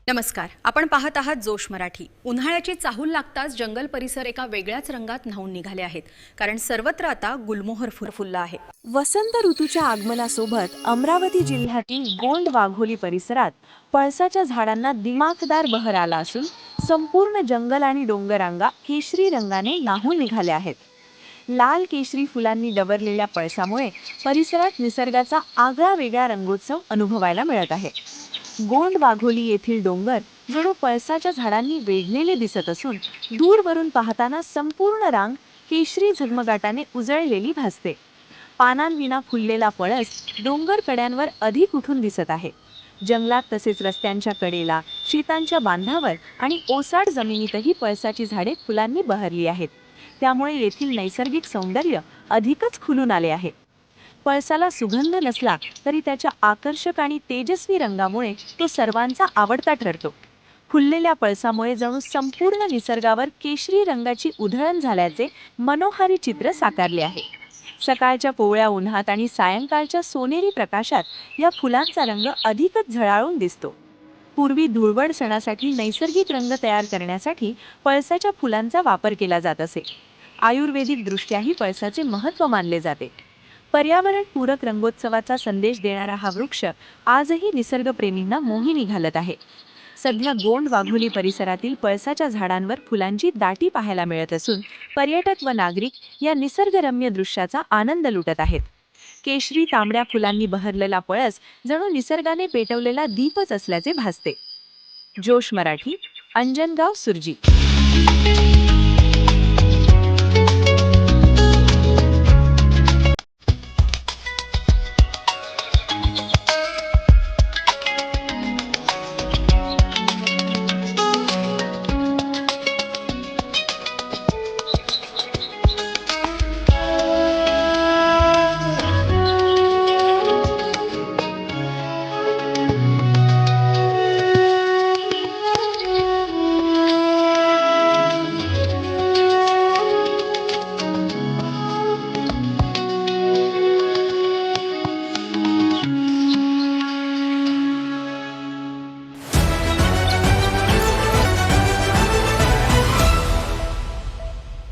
नमस्कार. आपण पाहत आहात जोश मराठी. उन्हाळ्याची चाहूल लागताच जंगल परिसर एका वेगळ्याच रंगात न्हाऊन निघाले आहेत. कारण सर्वत्र आता गुलमोहर फुलला आहे. वसंत ऋतूच्या आगमनासोबत अमरावती जिल्ह्यातील गोंड वाघोली परिसरात पळसाच्या झाडांना दिमाखदार बहर आला असून संपूर्ण जंगल आणि डोंगररांगा केशरी रंगाने न्हाऊन निघाले आहेत. लाल केशरी फुलांनी डवरलेल्या पळसामुळे परिसरात निसर्गाचा आगळा वेगळा रंगोत्सव अनुभवायला मिळत आहे. गोंड वाघोली येथील डोंगर जणू पळसाच्या झाडांनी वेढलेले दिसत असून दूरवरून पाहताना संपूर्ण रांग केशरी झगमगाटाने उजळलेली भासते. पानांविना फुललेला पळस डोंगर कड्यांवर अधिक उठून दिसत आहे. जंगलात तसेच रस्त्यांच्या कडेला, शेतांच्या बांधावर आणि ओसाड जमिनीतही पळसाची झाडे फुलांनी बहरली आहेत. त्यामुळे येथील नैसर्गिक सौंदर्य अधिकच खुलून आले आहे. पळसाला सुगंध नसला तरी त्याच्या आकर्षक आणि तेजस्वी रंगामुळे तो सर्वांचा आवडता ठरतो. फुललेल्या पळसामुळे जणू संपूर्ण निसर्गावर केशरी रंगाची उधळण झाल्याचे मनोहारी चित्र साकारले आहे. सकाळच्या कोवळ्या उन्हात आणि सायंकाळच्या सोनेरी प्रकाशात या फुलांचा रंग अधिकच झळाळून दिसतो. पूर्वी धुळवड सणासाठी नैसर्गिक रंग तयार करण्यासाठी पळसाच्या फुलांचा वापर केला जात असे. आयुर्वेदिक दृष्ट्याही पळसाचे महत्त्व मानले जाते. पर्यावरणपूरक रंगोत्सवाचा संदेश देणारा हा वृक्ष आजही निसर्गप्रेमींना मोहिनी घालत आहे. सध्या गोंड वाघोली परिसरातील पळसाच्या झाडांवर फुलांची दाटी पाहायला मिळत असून पर्यटक व नागरिक या निसर्गरम्य दृश्याचा आनंद लुटत आहेत. केशरी तांबड्या फुलांनी बहरलेला पळस जणू निसर्गाने पेटवलेला दीपच असल्याचे भासते. जोश मराठी, अंजनगाव, सुरजी.